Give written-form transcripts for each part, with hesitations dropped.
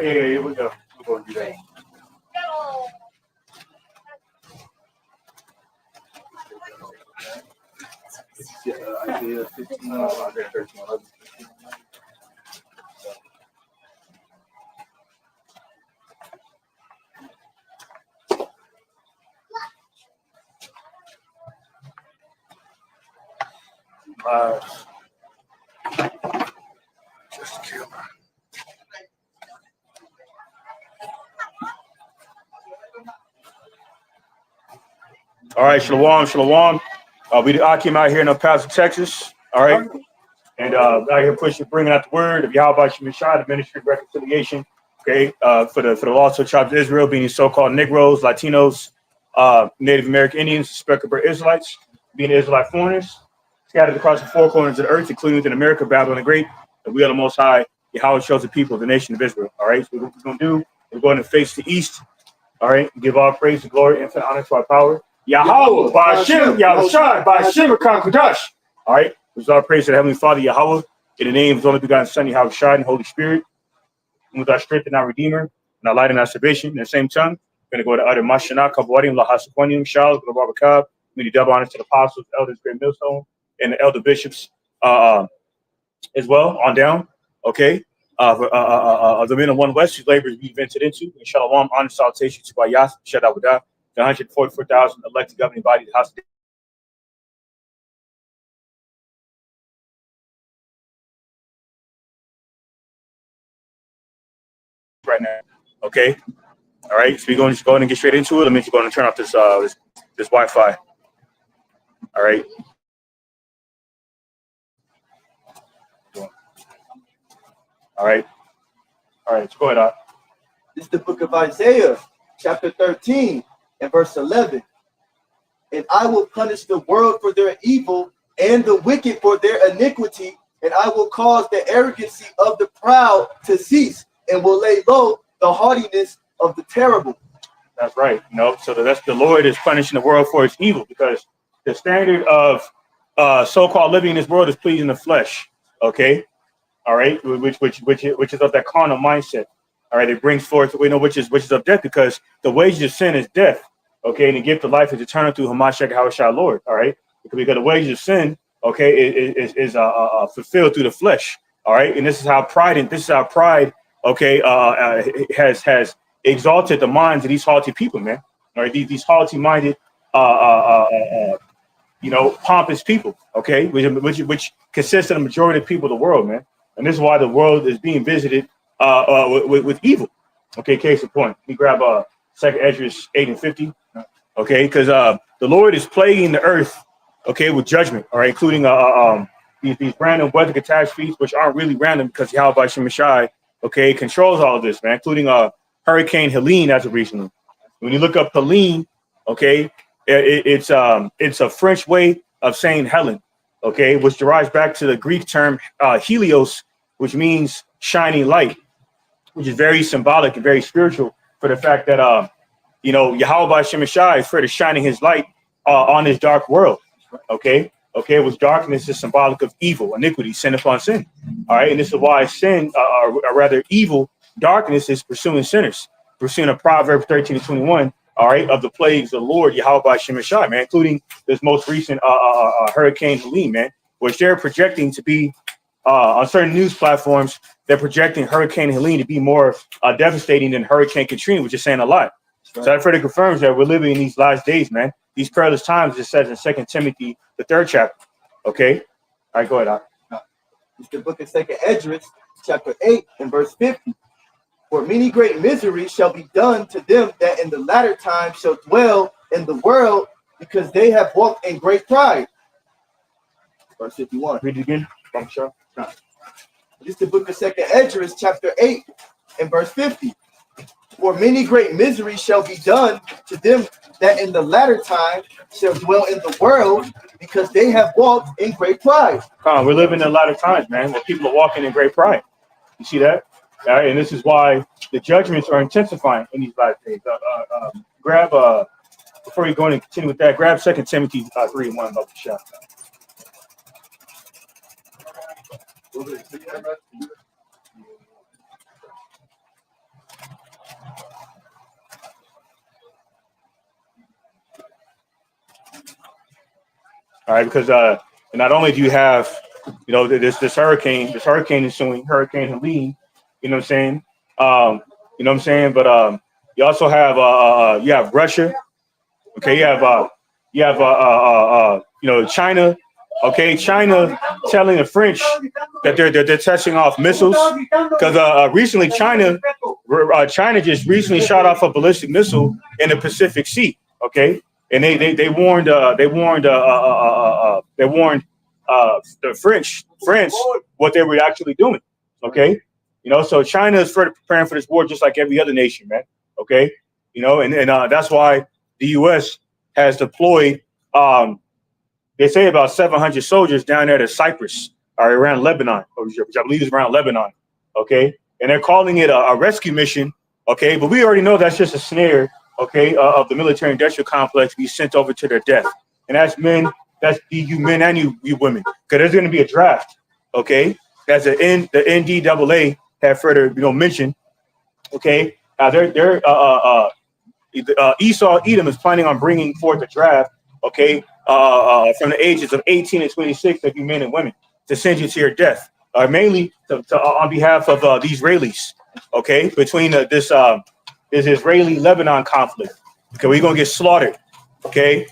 yeah, here we go. We're going to do that. Isaiah 15, Isaiah 13, 11. Just kill her. All right, shalom, shalom. We the Akim out here in El Paso, Texas. All right, and out here pushing, bringing out the word of Yahweh Shemeshai, the ministry of reconciliation. Okay, for the lost tribes of Israel, being these so-called Negroes, Latinos, Native American Indians, spectrum Israelites, being Israelite foreigners, scattered across the four corners of the earth, including within America, Babylon the Great. And we are the Most High, Yahweh chose the people of the nation of Israel. All right, so what we're going to do, we're going to face the east. All right, give all praise and glory, infinite honor to our power. Yahweh, by Hashem, Yahushai, by Hashem, Kadosh. All right, with our praise to the Heavenly Father, Yahweh, in the name of His only begotten Son, Yahushai, and Holy Spirit, and with our strength and our Redeemer, and our light and our salvation. In the same tongue, we're going to go to other Mashana, Kabwadim, Lahasaquanium, Shal, Babakab, many double honors to the apostles, elders, great millstone, and the elder bishops as well, on down. Okay. The men of One West, whose labors we've entered into, and shalom, honor, salutation to Bayas, Shadawadah, the 144,000 elected governing body, the House. Right now. Okay. All right. So we're going to just go ahead and get straight into it. Let me just go ahead and turn off this this Wi-Fi. All right. All right. All right. Let's go ahead. This is the book of Isaiah, chapter 13 and verse 11. And I will punish the world for their evil and the wicked for their iniquity, and I will cause the arrogancy of the proud to cease, and will lay low the haughtiness of the terrible. That's right. So that's the Lord is punishing the world for its evil, because the standard of so-called living in this world is pleasing the flesh. Okay. All right. Which is of that carnal mindset. All right. It brings forth, which is of death, because the wages of sin is death. Okay. And the gift of life is eternal through Hamashiach Yahushua Lord. All right. Because the wages of sin, okay, is fulfilled through the flesh. All right. And this is how pride, okay, has exalted the minds of these haughty people, man. All right. These haughty minded, pompous people. Okay. Which consists of the majority of people of the world, man. And this is why the world is being visited with evil. Okay, case in point. Let me grab 2nd Esdras 8 and 50. Okay, because the Lord is plaguing the earth, okay, with judgment, all right, including these random weather catastrophes, which aren't really random, because Yahweh Shemeshai, okay, controls all of this, man, including Hurricane Helene as of recently. When you look up Helene, okay, it's a French way of saying Helen, okay, which derives back to the Greek term helios, which means shining light, which is very symbolic and very spiritual for the fact that Yahweh Shemeshai is for shining his light on this dark world. Okay, which darkness is symbolic of evil, iniquity, sin upon sin. All right, and this is why sin, or rather evil, darkness is pursuing sinners, pursuing a Proverbs 13 to 21. All right, of the plagues of the Lord Yahweh Shemeshai, man, including this most recent Hurricane Helene, man, which they're projecting to be on certain news platforms. They're projecting Hurricane Helene to be more devastating than Hurricane Katrina, which is saying a lot. Right. So that further confirms that we're living in these last days, man. These perilous times, it says in 2 Timothy, the 3rd chapter. Okay? All right, go ahead. It's the book of 2nd Esdras, chapter 8 and verse 50. For many great miseries shall be done to them that in the latter time shall dwell in the world, because they have walked in great pride. Verse 51. Read it again. This is the book of 2nd Esdras, chapter 8 and verse 50. For many great miseries shall be done to them that in the latter time shall dwell in the world, because they have walked in great pride. We're living in the latter times, man, where people are walking in great pride. You see that? All right, and this is why the judgments are intensifying in these last days. Grab, before you go in and continue with that, grab 2 Timothy 3 and 1 about the shot. All right, because not only do you have, this hurricane ensuing, Hurricane Helene, you know what I'm saying? You know what I'm saying? But you also have you have Russia. Okay, China. Okay, China telling the French that they're testing off missiles because recently China just recently shot off a ballistic missile in the Pacific Sea. Okay, and they warned the French what they were actually doing. Okay, so China is preparing for this war just like every other nation, man. Okay, and that's why the U.S. has deployed, they say about 700 soldiers down there to Cyprus or around Lebanon, which I believe is around Lebanon. Okay, and they're calling it a rescue mission. Okay, but we already know that's just a snare. Okay, of the military industrial complex be sent over to their death, and that's you men and you women, because there's going to be a draft. Okay, as the NDAA have further mentioned. Okay, Esau Edom is planning on bringing forth a draft, okay, from the ages of 18 and 26 of you men and women to send you to your death, mainly on behalf of the Israelis, okay, between this Israeli-Lebanon conflict. Okay, we're gonna get slaughtered, okay,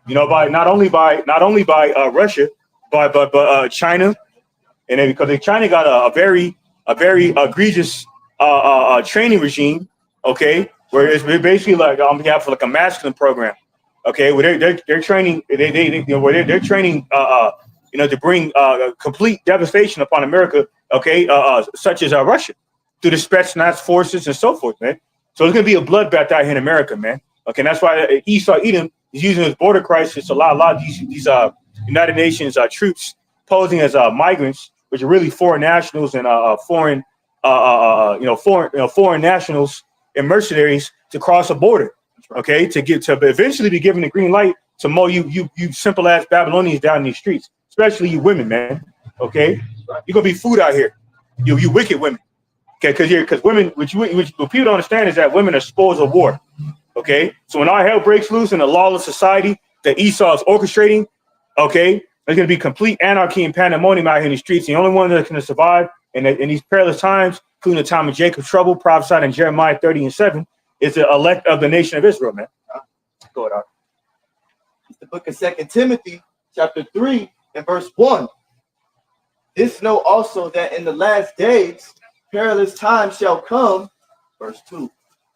by not only by Russia, but China, and then because China got a very egregious training regime, okay, where it's basically like on behalf of like a masculine program, okay, where they're training they're training to bring complete devastation upon America, okay, such as Russia through the Spetsnaz forces and so forth, man. So it's gonna be a bloodbath out here in America, man. Okay, and that's why Esau Edom is using this border crisis to allow a lot of these United Nations troops posing as migrants, which are really foreign nationals and foreign nationals and mercenaries to cross a border, okay, to eventually be given the green light to mow you simple ass Babylonians down in these streets, especially you women, man. Okay, you're gonna be food out here, you wicked women. Okay, because women, what people don't understand is that women are spoils of war. Okay, so when all hell breaks loose in a lawless society that Esau is orchestrating, okay, there's going to be complete anarchy and pandemonium out here in the streets. The only one that's going to survive in these perilous times, including the time of Jacob's trouble, prophesied in Jeremiah 30:7, is the elect of the nation of Israel, man. Go ahead, It's the book of 2 Timothy, chapter 3, and verse 1. This know also that in the last days perilous times shall come, verse 2.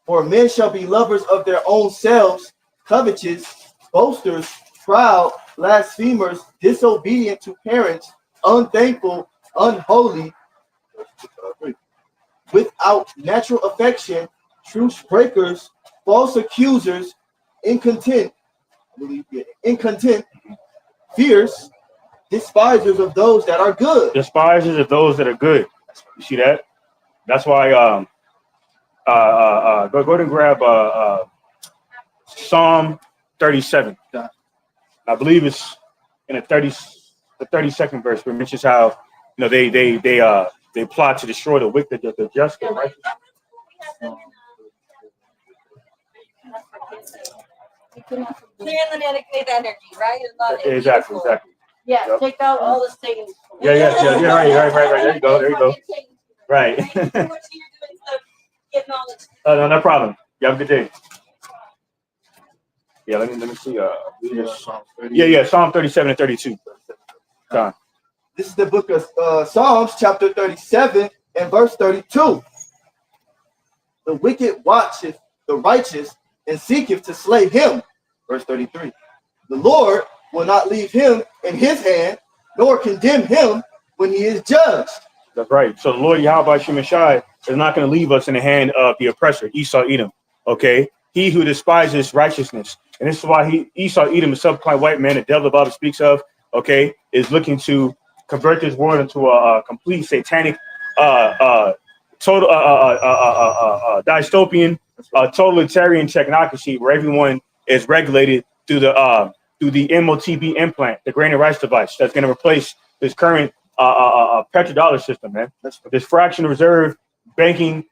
For men shall be lovers of their own selves, covetous, boasters, proud, blasphemers, disobedient to parents, unthankful, unholy, without natural affection, truce breakers, false accusers, incontent, fierce, despisers of those that are good. Despisers of those that are good. You see that? That's why go ahead and grab Psalm 37. I believe it's in the 32nd verse, where it mentions how they plot to destroy the wicked, the just, and righteous. Clear and negative energy, right? Exactly. Yeah, yep. Take out all the things. Yeah. Right. There you go. Right. No problem. You have a good day. Yeah, let me see. Psalm 37 and 32. This is the book of Psalms, chapter 37 and verse 32. The wicked watcheth the righteous and seeketh to slay him. Verse 33. The Lord will not leave him in his hand, nor condemn him when he is judged. That's right. So the Lord Yahweh Shemashai is not going to leave us in the hand of the oppressor, Esau Edom. Okay, he who despises righteousness, and this is why Esau Edom, a subclient white man, the devil the Bible speaks of, okay, is looking to convert this world into a complete satanic, total dystopian, totalitarian technocracy where everyone is regulated through the MOTB implant, the grain and rice device, that's going to replace this current petrodollar system, man. This fractional reserve banking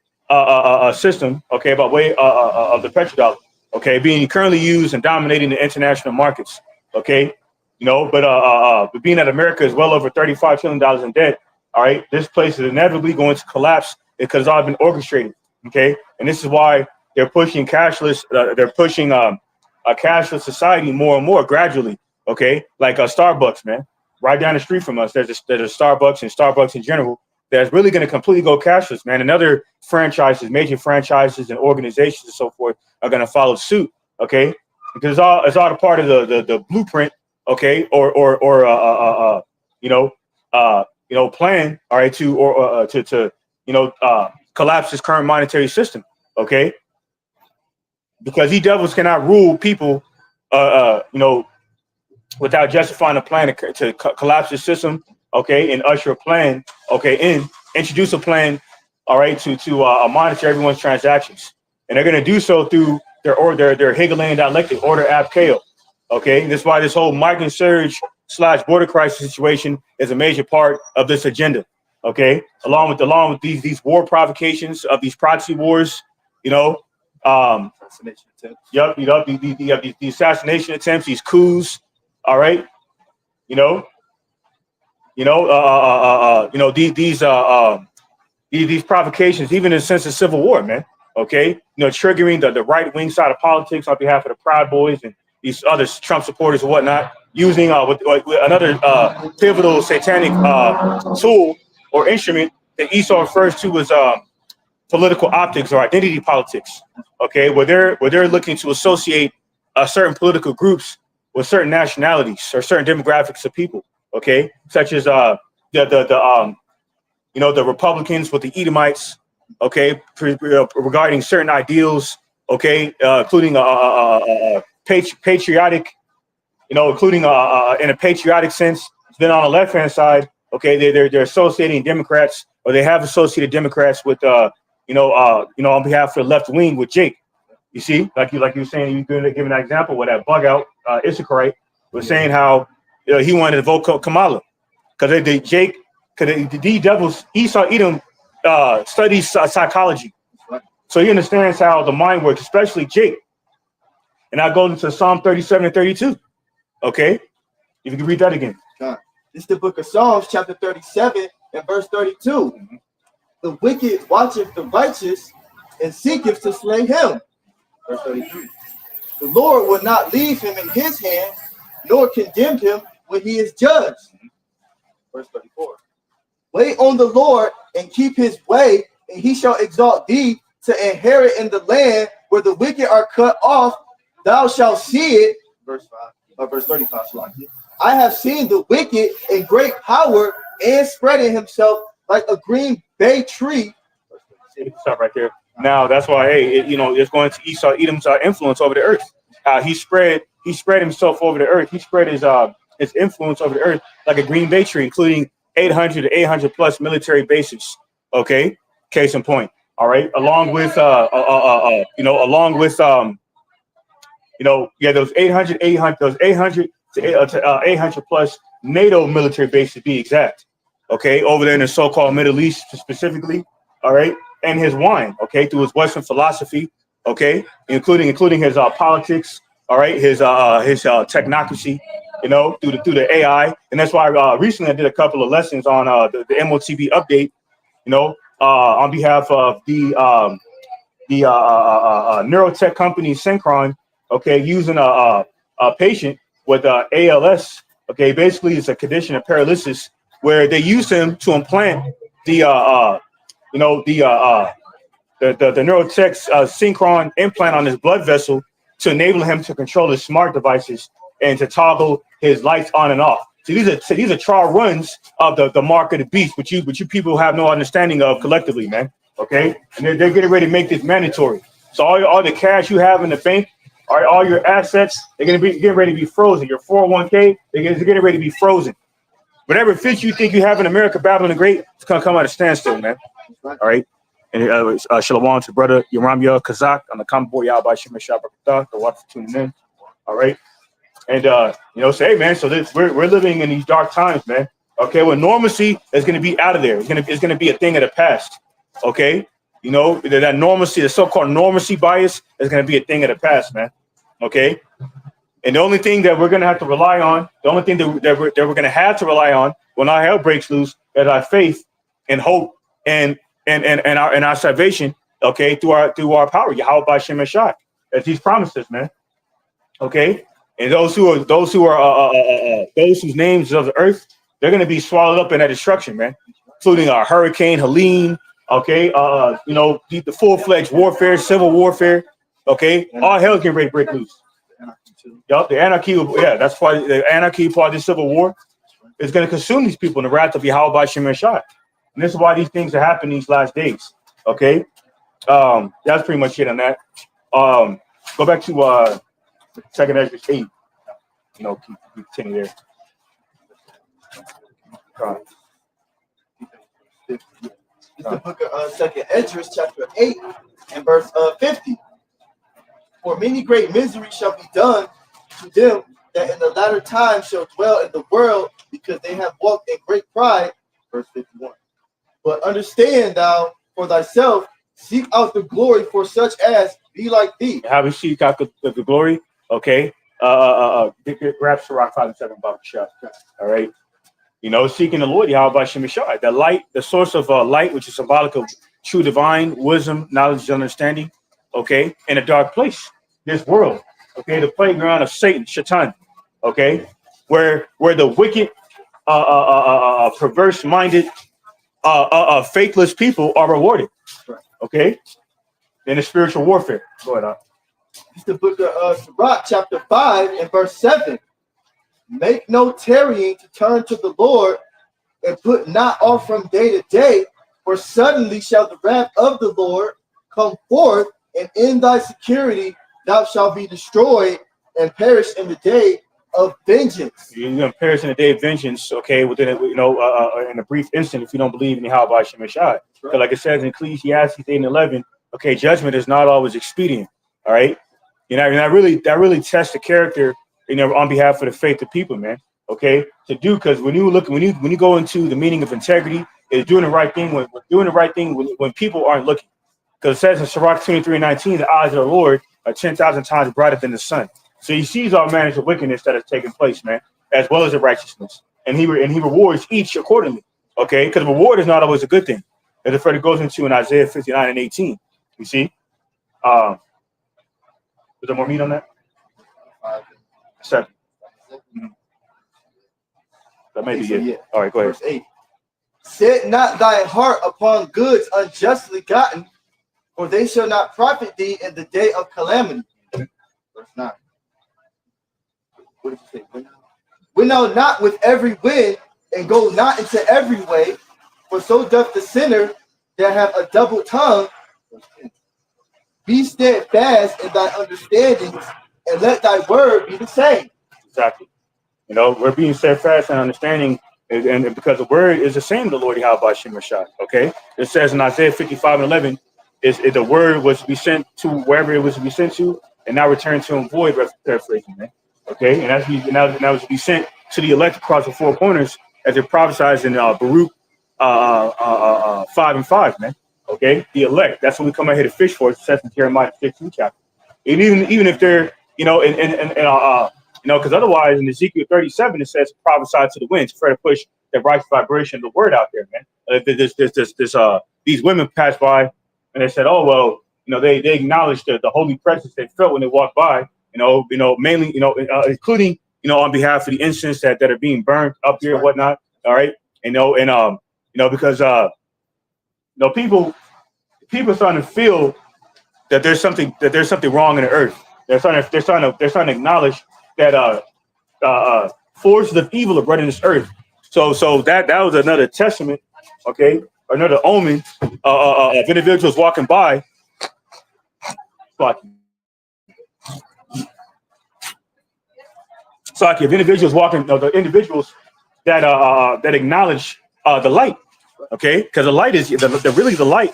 system, okay, by way of the petrodollar, okay, being currently used and dominating the international markets, okay. you know, but being that America is well over $35 trillion in debt, all right, this place is inevitably going to collapse because it's all been orchestrated. Okay, and this is why they're pushing cashless. They're pushing a cashless society more and more gradually. Okay, like Starbucks, man, right down the street from us. There's a Starbucks, and Starbucks in general that's really going to completely go cashless, man. And other franchises, major franchises, and organizations and so forth are going to follow suit. Okay, because it's all a part of the blueprint. Okay, or plan. All right, to collapse this current monetary system. Okay, because he devils cannot rule people, without justifying a plan to collapse the system. Okay, and usher a plan. Okay, introduce a plan. All right, to monitor everyone's transactions, and they're going to do so through their Hegelian dialectic, order ab chaos. Okay, and that's why this whole migrant surge / border crisis situation is a major part of this agenda. Okay, along with these war provocations of these proxy wars, Assassination attempt. the assassination attempts, these coups. All right, these provocations, even in the sense of civil war, man. Okay, triggering the right wing side of politics on behalf of the Proud Boys and these other Trump supporters and whatnot, using with another pivotal satanic tool or instrument that Esau refers to as political optics or identity politics. Okay, where they're looking to associate certain political groups with certain nationalities or certain demographics of people. Okay, such as the Republicans with the Edomites. Okay, regarding certain ideals. Okay, including patriotic, including in a patriotic sense. Then on the left hand side, okay, they're associating Democrats, or they have associated Democrats with on behalf of the left wing with Jake. You see, like you were saying, you could give an example where that bug out Issacharite was saying how he wanted to vote Kamala because the devils Esau Edom studies psychology, so he understands how the mind works, especially Jake. And I go into Psalm 37 and 32. Okay, if you can read that again. This is the book of Psalms, chapter 37 and verse 32. Mm-hmm. The wicked watcheth the righteous and seeketh to slay him. Verse 33. The Lord will not leave him in his hand, nor condemn him when he is judged. Verse 34. Wait on the Lord and keep his way, and he shall exalt thee to inherit in the land where the wicked are cut off. Thou shalt see it. Verse 35. I have seen the wicked in great power and spreading himself like a green bay tree. Stop right there. Now that's why, it's going to Esau Edom's influence over the earth. He spread himself over the earth. He spread his influence over the earth like a green bay tree, including 800 to 800 plus military bases. Okay, case in point. All right, along with those 800 to 800 plus NATO military bases to be exact. Okay, over there in the so-called Middle East specifically. All right, and his wine. Okay, through his Western philosophy. Okay, including his politics. All right, his technocracy. Through the AI, and that's why recently I did a couple of lessons on the MOTB update. On behalf of the neurotech company Synchron. Okay, using a patient with ALS. Okay, basically it's a condition of paralysis where they use him to implant the neurotech's Synchron implant on his blood vessel to enable him to control his smart devices and to toggle his lights on and off. So these are trial runs of the mark of the beast, which you people have no understanding of collectively, man. Okay, and they're getting ready to make this mandatory. So all the cash you have in the bank, all your assets, they're getting ready to be frozen. Your 401k, they're getting ready to be frozen. Whatever fish you think you have in America, Babylon the Great, it's gonna come out of standstill, man. All right. And shalom to brother Yeramia Kazak on the comment board. Y'all by Shema Shabbat. The water for tuning in. All right. And say, hey, man, so we're living in these dark times, man. Okay, well, normalcy is going to be out of there. It's going to be a thing of the past. Okay, that normalcy, the so-called normalcy bias, is going to be a thing of the past, man. Okay, And the only thing that we're going to have to rely on, the only thing that we're going to have to rely on when our hell breaks loose is our faith and hope and our salvation, okay, through our power, Yahweh by Shem and Shai, as He's promised us, man. Okay, and those whose names of the earth, they're going to be swallowed up in that destruction, man, including Hurricane Helene. Okay, the full-fledged warfare, civil warfare. Okay, all hell's getting ready to break loose. Yup, the anarchy. Yeah, that's why the anarchy part of the civil war is going to consume these people in the wrath of Yahweh by Shem and Shai. And this is why these things are happening these last days. Okay, that's pretty much it on that. Go back to Second Ezra 8. Keep continue there. It's the book of Second Ezra, chapter 8, and verse 50. For many great miseries shall be done to them that in the latter time shall dwell in the world, because they have walked in great pride. Verse 51. But understand thou for thyself, seek out the glory for such as be like thee. How we seek out the glory? Okay. Grab Sirach 5 and 7 about the shot. All right. Seeking the Lord, Yahweh by Shem and Shai, the light, the source of light, which is symbolic of true divine wisdom, knowledge, and understanding. Okay, in a dark place, this world. Okay, the playground of Satan, Shaitan. Okay, where the wicked, perverse-minded, faithless people are rewarded. Okay, in the spiritual warfare. Go ahead. It's the book of Sirach, chapter 5, and verse 7. Make no tarrying to turn to the Lord, and put not off from day to day, for suddenly shall the wrath of the Lord come forth, and in thy security thou shalt be destroyed and perish in the day of vengeance. You're going to perish in the day of vengeance, okay, within in a brief instant if you don't believe in Yahweh by Shem and Shai. Right. Like it says in Ecclesiastes 8 and 11, okay, judgment is not always expedient, all right? That really tests the character, on behalf of the faith of people, man. Okay, because when you go into the meaning of integrity, is doing the right thing when people aren't looking. Because it says in Sirach 23:19, the eyes of the Lord are 10,000 times brighter than the sun. So He sees all manners of wickedness that is taking place, man, as well as the righteousness, and he rewards each accordingly. Okay, because reward is not always a good thing, as the further goes into in Isaiah 59 and 18. You see, is there more meat on that? 7. That may be it. Yeah. All right, go ahead. Verse 8. Set not thy heart upon goods unjustly gotten, for they shall not profit thee in the day of calamity. Verse 9. What did you say? Winnow not with every wind, and go not into every way, for so doth the sinner that have a double tongue. Verse 10. Be steadfast in thy understandings, and let thy word be the same. Exactly. We're being steadfast in understanding, and because the word is the same to the Lord Yahweh by Shem and Shai. Okay, it says in Isaiah 55 and 11, is the word was to be sent to wherever it was to be sent to, and now return to him void. Paraphrasing, man. Okay, and that was to be sent to the elect across the four corners, as it prophesies in Baruch 5 and 5, man. Okay, the elect. That's what we come out here to fish for. It says in Jeremiah 15 chapter. And even if they're because otherwise in Ezekiel 37 it says prophesy to the winds, try to push the righteous vibration of the word out there, man. These women passed by and they said, oh well, they acknowledged the holy presence they felt when they walked by, mainly, including, on behalf of the incense that are being burned up here and whatnot. All right, because people are starting to feel that there's something wrong in the earth. They're starting to acknowledge that forces of evil are running this earth. So that was another testament, okay, another omen of individuals walking by. So like if individuals walking, the individuals that acknowledge the light, okay, because the light is the light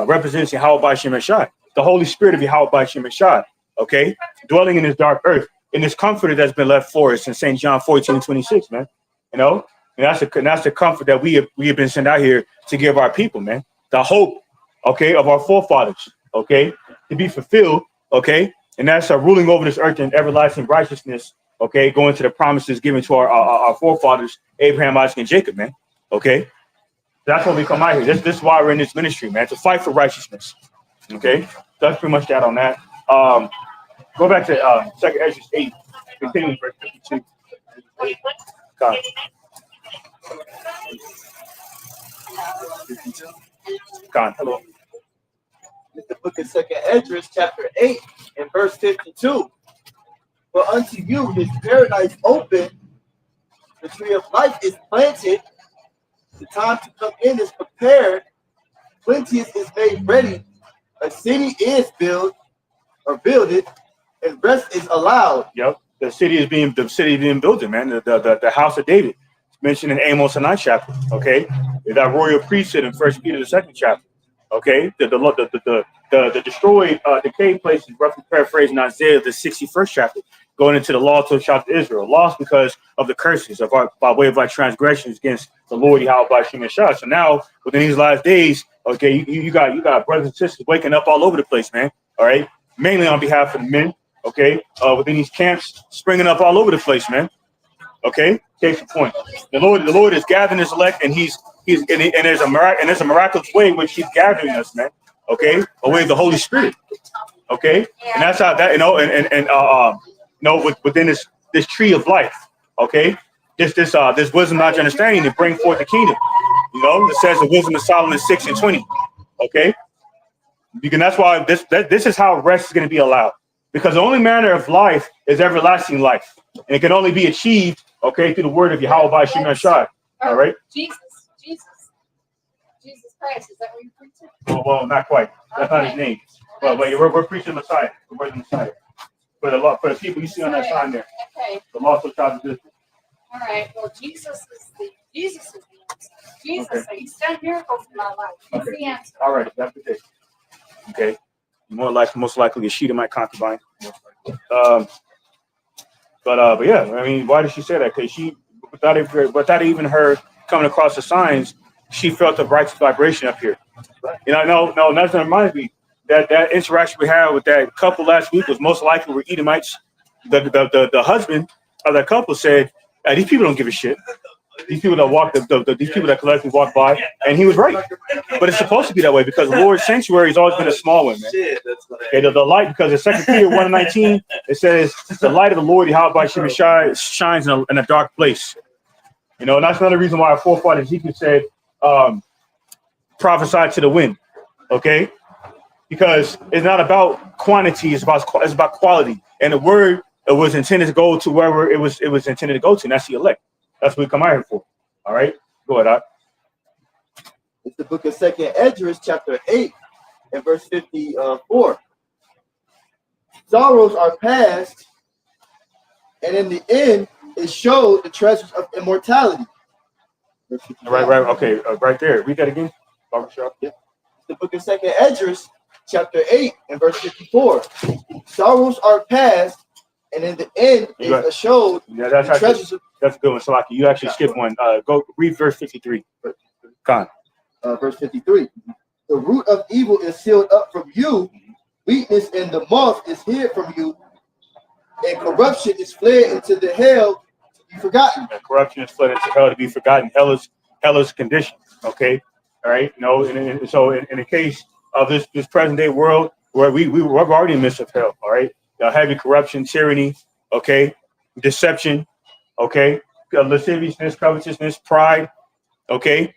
represents Yahweh by Shem and Shai, the Holy Spirit of Yahweh by Shem and Shai, okay, dwelling in this dark earth, in this comforter that's been left for us in St. John 14:26, man. And that's the comfort that we have been sent out here to give our people, man. The hope, okay, of our forefathers, okay, to be fulfilled, okay, and that's ruling over this earth in everlasting righteousness. Okay, going to the promises given to our forefathers, Abraham, Isaac, and Jacob, man. Okay, that's what we come out here. This is why we're in this ministry, man, to fight for righteousness. Okay, so that's pretty much that on that. Go back to Second Ezra 8, continuing verse 52. God. 52. God, hello. It's the book of Second Ezra, chapter 8, and verse 52. For unto you is paradise open, the tree of life is planted, the time to come in is prepared, plenteous is made ready, a city is built or builded, and rest is allowed. Yep, the city is being built, man. The house of David, it's mentioned in Amos the 9th chapter. Okay, that royal priesthood in First Peter the 2nd chapter. Okay, the destroyed decayed place is roughly paraphrased in Isaiah the 61st chapter, going into the law to the child of Israel, lost because of the curses of our by way of our transgressions against the Lord Yahweh by Shem and Shah. So now within these last days, okay, you got brothers and sisters waking up all over the place, man. All right, mainly on behalf of the men. Okay, within these camps springing up all over the place, man. Okay, case in point, the Lord is gathering His elect, and there's a miraculous way in which He's gathering us, man. Okay, a way of the Holy Spirit. Okay, and that's how that within this tree of life. Okay, this wisdom, knowledge, understanding to bring forth the kingdom. It says the wisdom of Solomon 6:20. Okay, that's why this is how rest is going to be allowed, because the only manner of life is everlasting life, and it can only be achieved, okay, through the word of Yahweh by Shem and Shai. All right. Jesus Christ, is that what you're preaching? Well, not quite. That's not His name. Well, we're preaching Messiah. The word of Messiah. For the people you see on that sign there. Okay. The lost of tribes of Israel. All right. Well, Jesus is the answer. Jesus, He's done miracles in my life. He's the answer. All right, that's the case. Okay. Most likely a sheet of my concubine. But yeah, I mean, why did she say that? Because she, without even her coming across the signs, she felt the righteous vibration up here. No, that's what reminds me. That interaction we had with that couple last week was most likely were Edomites. The husband of that couple said, "These people don't give a shit. These people that walk, these people that collectively walk by," and he was right. But it's supposed to be that way because the Lord's sanctuary has always been a small one, man. Okay, the light, because in 2 Peter 1:19 it says, "The light of the Lord, Yahweh by Shem and Shai, shines in a dark place." And that's another reason why our forefather Ezekiel said, "Prophesy to the wind." Okay. Because it's not about quantity, it's about quality. And the word was intended to go to wherever it was intended to go to, and that's the elect. That's what we come out here for. All right? Go ahead, Doc. It's the book of Second Ezra, chapter 8, and verse 54. Sorrows are past, and in the end it showed the treasures of immortality. Right, okay, right there. Read that again. Barbershop. Yeah. The book of Second Ezra, chapter 8 and verse 54. Sorrows are past, and in the end is showed the treasures of. That's a good one, Salaki. You actually skipped one. Go read verse 53. Con. Verse 53. The root of evil is sealed up from you, weakness and the moth is hid from you, and corruption is fled into the hell to be forgotten. And corruption is fled into hell to be forgotten. Hell's condition. Okay. All right. So in the case of this present day world where we're already in the midst of hell, all right, heavy corruption, tyranny, okay, deception, okay, lasciviousness, covetousness, pride, okay,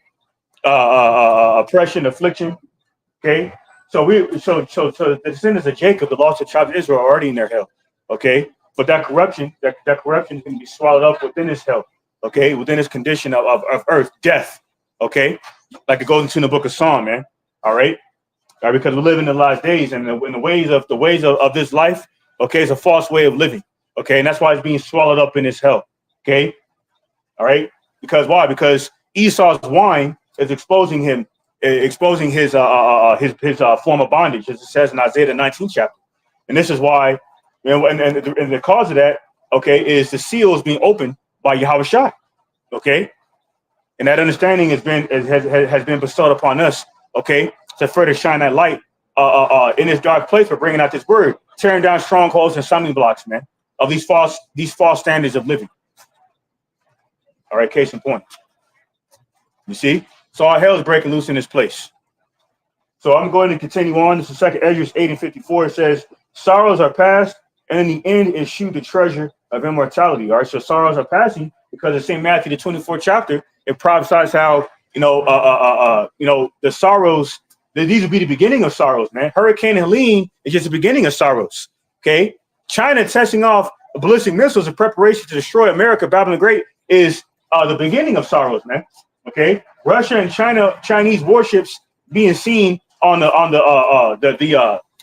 oppression, affliction, okay. So the descendants of Jacob, the lost tribes of Israel, are already in their hell, okay. But that corruption is going to be swallowed up within this hell, okay, within this condition of earth, death, okay, like it goes into the book of Psalm, man, all right. Because we live in the last days, and the ways of this life, okay, is a false way of living, okay, and that's why it's being swallowed up in this hell, okay, all right. Because why? Because Esau's wine is exposing his form of bondage, as it says in Isaiah the 19th chapter, and this is why, and the cause of that, okay, is the seal is being opened by Yahweh Shai, okay, and that understanding has been bestowed upon us, okay, to further shine that light, in this dark place for bringing out this word, tearing down strongholds and stumbling blocks, man, of these false standards of living. All right, case in point. You see? So all hell is breaking loose in this place. So I'm going to continue on. This is 2 Ezra 8:54. It says, sorrows are past, and in the end issue the treasure of immortality. All right, so sorrows are passing because in St. Matthew, the 24th chapter, it prophesies how, the sorrows, these will be the beginning of sorrows, man. Hurricane Helene is just the beginning of sorrows, okay? China testing off ballistic missiles in preparation to destroy America, Babylon the Great, is the beginning of sorrows, man. Okay, Russia and Chinese warships being seen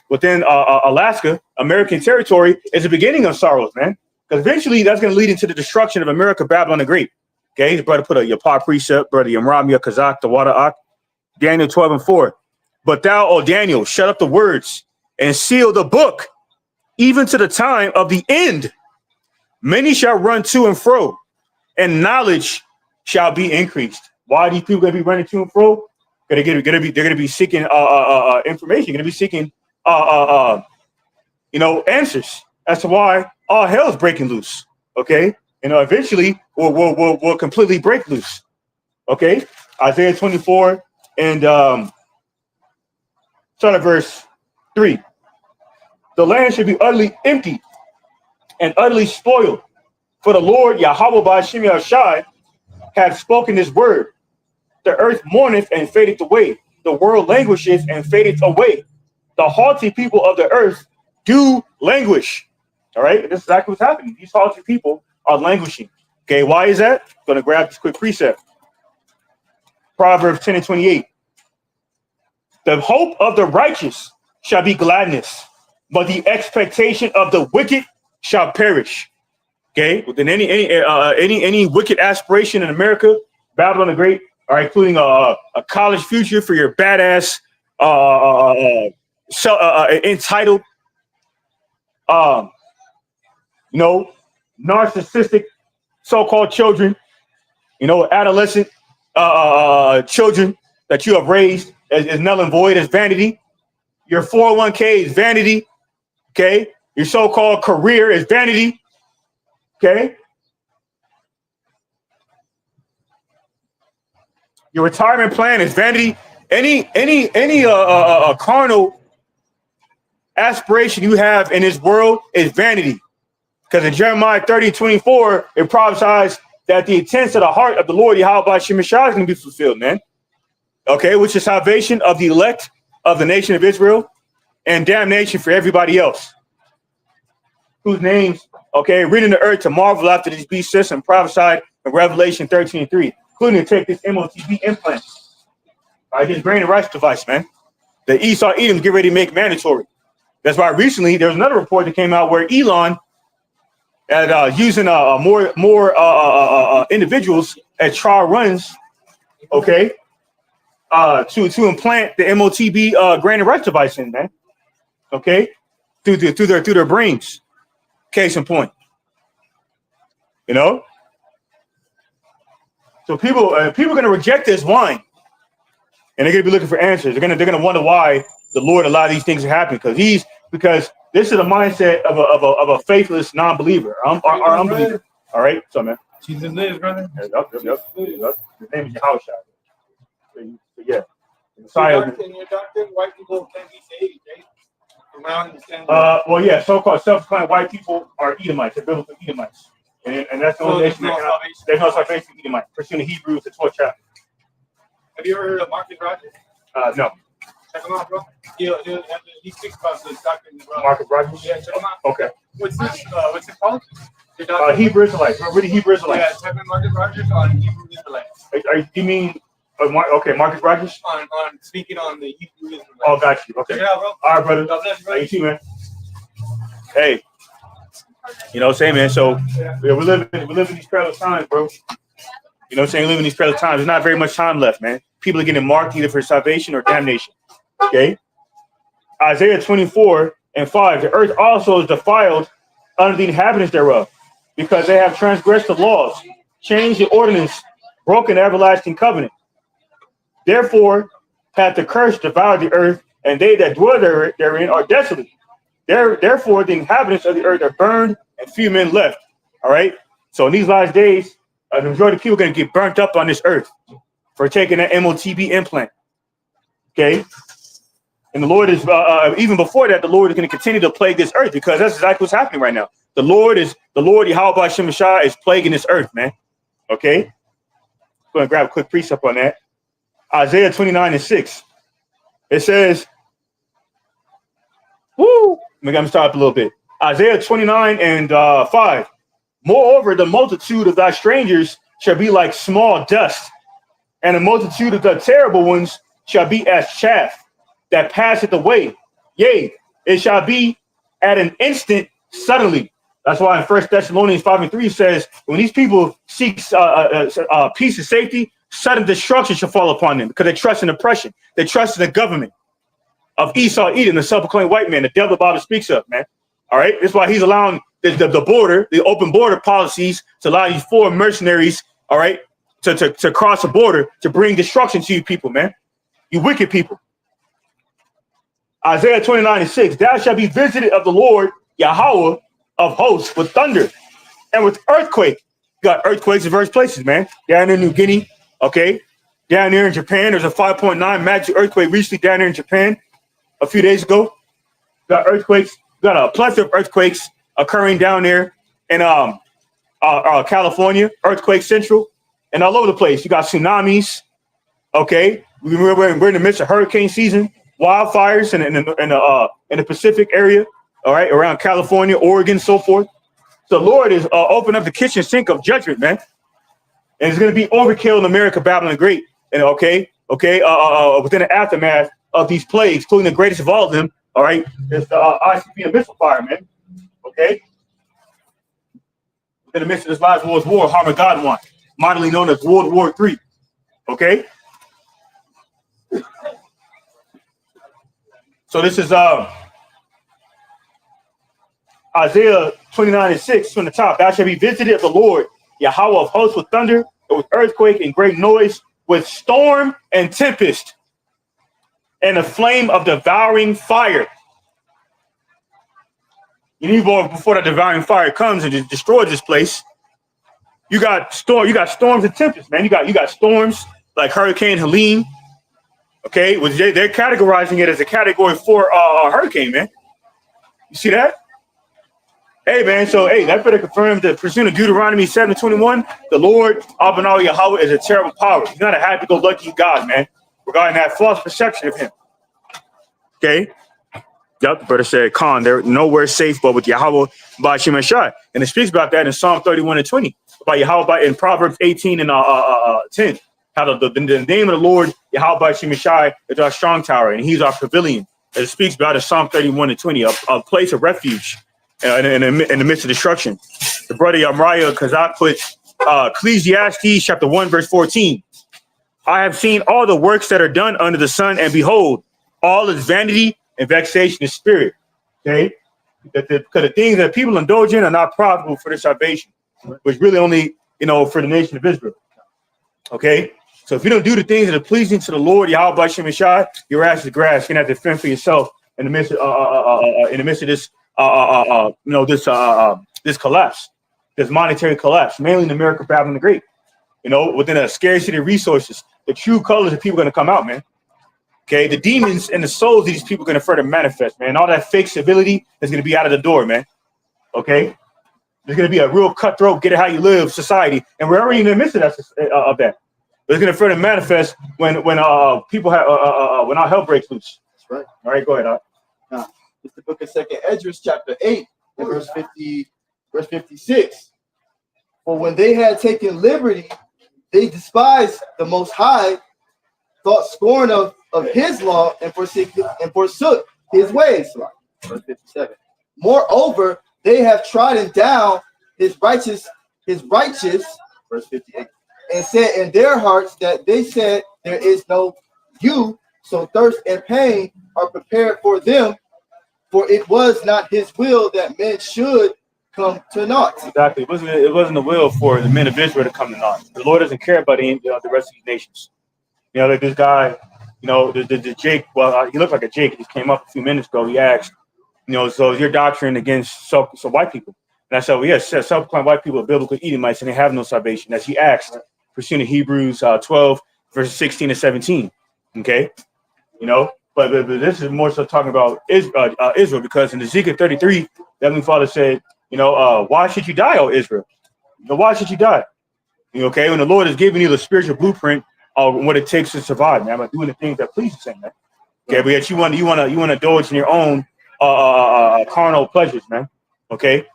within Alaska, American territory, is the beginning of sorrows, man. Because eventually that's going to lead into the destruction of America, Babylon the Great. Okay, his brother put a Yapah precept, brother Yamramia Kazak, the Wada Ak, Daniel 12:4. But thou, O Daniel, shut up the words and seal the book, even to the time of the end. Many shall run to and fro, and knowledge shall be increased. Why are these people going to be running to and fro? They're going to be seeking information. Going to be seeking answers as to why all hell is breaking loose. Okay, eventually we'll completely break loose. Okay, Isaiah 24 and start at verse 3. The land should be utterly empty and utterly spoiled, for the Lord Yahweh by Shem Yahshai hath spoken this word. The earth mourneth and fadeth away. The world languisheth and fadeth away. The haughty people of the earth do languish. All right, this is exactly what's happening. These haughty people are languishing. Okay, why is that? I'm going to grab this quick precept. Proverbs 10:28. The hope of the righteous shall be gladness, but the expectation of the wicked shall perish. Okay, within any wicked aspiration in America, Babylon the Great, all right, including a college future for your badass, entitled, narcissistic so-called children, adolescent children that you have raised is null and void, as vanity. Your 401k is vanity. Okay, your so-called career is vanity. Okay. Your retirement plan is vanity. Any carnal aspiration you have in this world is vanity. Because in Jeremiah 30:24, it prophesies that the intents of the heart of the Lord Yahweh by Shemashah is going to be fulfilled, man. Okay, which is salvation of the elect of the nation of Israel and damnation for everybody else whose names, okay, reading the earth to marvel after these beast system prophesied in Revelation 13:3, including to take this MOTB implant. All right, this brain and rights device, man. The Esau Edoms get ready to make mandatory. That's why recently there was another report that came out where Elon using more individuals at trial runs, okay, to implant the MOTB grain and rights device in, man. Okay, through their brains. Case in point, So people are going to reject this wine, and they're going to be looking for answers. They're going to wonder why the Lord allowed these things to happen, because this is the mindset of a faithless non-believer or unbeliever. All right, so man, Jesus lives, brother. Yep. His name is Yahushua. So yeah, Messiah. In your doctrine, white people can't be saved, right? Well, yeah, so-called self-proclaimed white people are Edomites. They're biblical Edomites, and that's the only nation. There's no salvation for Edomites. Pursuing Hebrews, the 12th chapter. Have you ever heard of Marcus Rogers? No. Check him out, bro. He speaks about this doctrine as well. Marcus Rogers? Yeah, check him out. Okay. What's it called? Hebrew Israelites. We're reading Hebrew Israelites. Yeah, type in Marcus Rogers on Hebrew Israelites. You mean, okay, Marcus Rogers? On speaking on the Hebrew Israelites. Oh, got you. Okay. Check it out, bro. All right, brother. God bless you, brother. You too, man. Hey, what I'm saying, man? So we're living these perilous times, bro. You know what I'm saying? Living these perilous times. There's not very much time left, man. People are getting marked either for salvation or damnation. Okay. Isaiah 24:5. The earth also is defiled under the inhabitants thereof, because they have transgressed the laws, changed the ordinance, broken the everlasting covenant. Therefore hath the curse devoured the earth, and they that dwell therein are desolate. Therefore, the inhabitants of the earth are burned, and few men left. All right. So in these last days, the majority of people are going to get burnt up on this earth for taking that MOTB implant. Okay. And the Lord is, even before that, the Lord is going to continue to plague this earth because that's exactly what's happening right now. The Lord, Yahweh Shemashah, is plaguing this earth, man. Okay. Go ahead and grab a quick precept on that. Isaiah 29:6. It says, woo, let me start up a little bit. Isaiah 29:5. Moreover, the multitude of thy strangers shall be like small dust, and the multitude of the terrible ones shall be as chaff that passeth away. Yea, it shall be at an instant suddenly. That's why in 1 Thessalonians 5:3 says, when these people seek peace and safety, sudden destruction shall fall upon them because they trust in oppression. They trust in the government of Esau, Edom, the self-proclaimed white man, the devil the Bible speaks of, man. All right. That's why he's allowing the border, the open border policies to allow these foreign mercenaries, all right, to cross the border to bring destruction to you people, man. You wicked people. Isaiah 29:6. Thou shalt be visited of the Lord, Yahweh of hosts, with thunder and with earthquake. You got earthquakes in various places, man. Down in New Guinea, okay. Down there in Japan, there's a 5.9 magnitude earthquake recently down there in Japan a few days ago. Got earthquakes. Got a plethora of earthquakes occurring down there in California, earthquake central, and all over the place. You got tsunamis. Okay, we're in the midst of hurricane season, wildfires in the Pacific area. All right, around California, Oregon, so forth. So the Lord is opening up the kitchen sink of judgment, man, and it's going to be overkill in America, Babylon the Great, and within the aftermath of these plagues, including the greatest of all of them. All right, it's the ICP missile fire, man. Okay, in the midst of this last world's war, Armageddon one, modernly known as World War III. Okay, so this is Isaiah 29:6 from the top. Thou shalt be visited of the Lord, Yahweh of hosts, with thunder, and with earthquake and great noise, with storm and tempest, and a flame of devouring fire. You need before that devouring fire comes and just destroys this place. You got storms and tempests, man. You got storms like Hurricane Helene. Okay, they're categorizing it as a Category 4 hurricane, man. You see that? Hey, man. So that better confirm the pursuit of Deuteronomy 7:21. The Lord Abba Yahweh is a terrible power. He's not a happy-go-lucky God, man. Regarding that false perception of him. Okay. Yep, the brother said, Khan, they're nowhere safe but with Yahweh by Shemashah. And it speaks about that in Psalm 31:20, about Yahweh in Proverbs 18 and 10. How the name of the Lord, Yahweh by Shemashah, is our strong tower, and he's our pavilion. As it speaks about in Psalm 31:20, a place of refuge in the midst of destruction. The brother Yamraya Kazak put Ecclesiastes chapter 1, verse 14. I have seen all the works that are done under the sun, and behold, all is vanity and vexation of spirit. Okay, because the things that people indulge in are not profitable for their salvation, which really only for the nation of Israel. Okay, so if you don't do the things that are pleasing to the Lord, Yahweh by Shemashah, your ass is grass. You're gonna have to fend for yourself in the midst of this collapse, this monetary collapse, mainly in America, Babylon the Great. Within a scarcity of resources, the true colors of people are gonna come out, man. Okay, the demons and the souls of these people are going to further manifest, man. All that fake civility is going to be out of the door, man. Okay, there's going to be a real cutthroat, get it how you live society, and we're already in the midst of that. It's going to further manifest when people have when our hell breaks loose. That's right. All right, go ahead. Now, it's the book of 2 Esdras, chapter 8, and verse 56. For when they had taken liberty, they despised the Most High, thought scorn of his law, and forsook his ways. Verse 57. Moreover, they have trodden down his righteous, verse 58, and said in their hearts that they said there is no you, so thirst and pain are prepared for them, for it was not his will that men should come to naught. Exactly. It wasn't the will for the men of Israel to come to naught. The Lord doesn't care about the rest of these nations. Like this guy, you know, the Jake. Well, he looked like a Jake. He just came up a few minutes ago. He asked, you know, so is your doctrine against so white people? And I said, well, yes, self-proclaimed white people are biblical Edomites, and they have no salvation. As he asked, pursuing Hebrews 12 verses 16 and 17. Okay, you know, but this is more so talking about Israel, because in Ezekiel 33, the Heavenly Father said, you know, why should you die, O Israel? You know, why should you die? Okay, when the Lord is giving you the spiritual blueprint of what it takes to survive, man, by doing the things that please Him, man. Okay, but yet you want to indulge in your own carnal pleasures, man. Okay,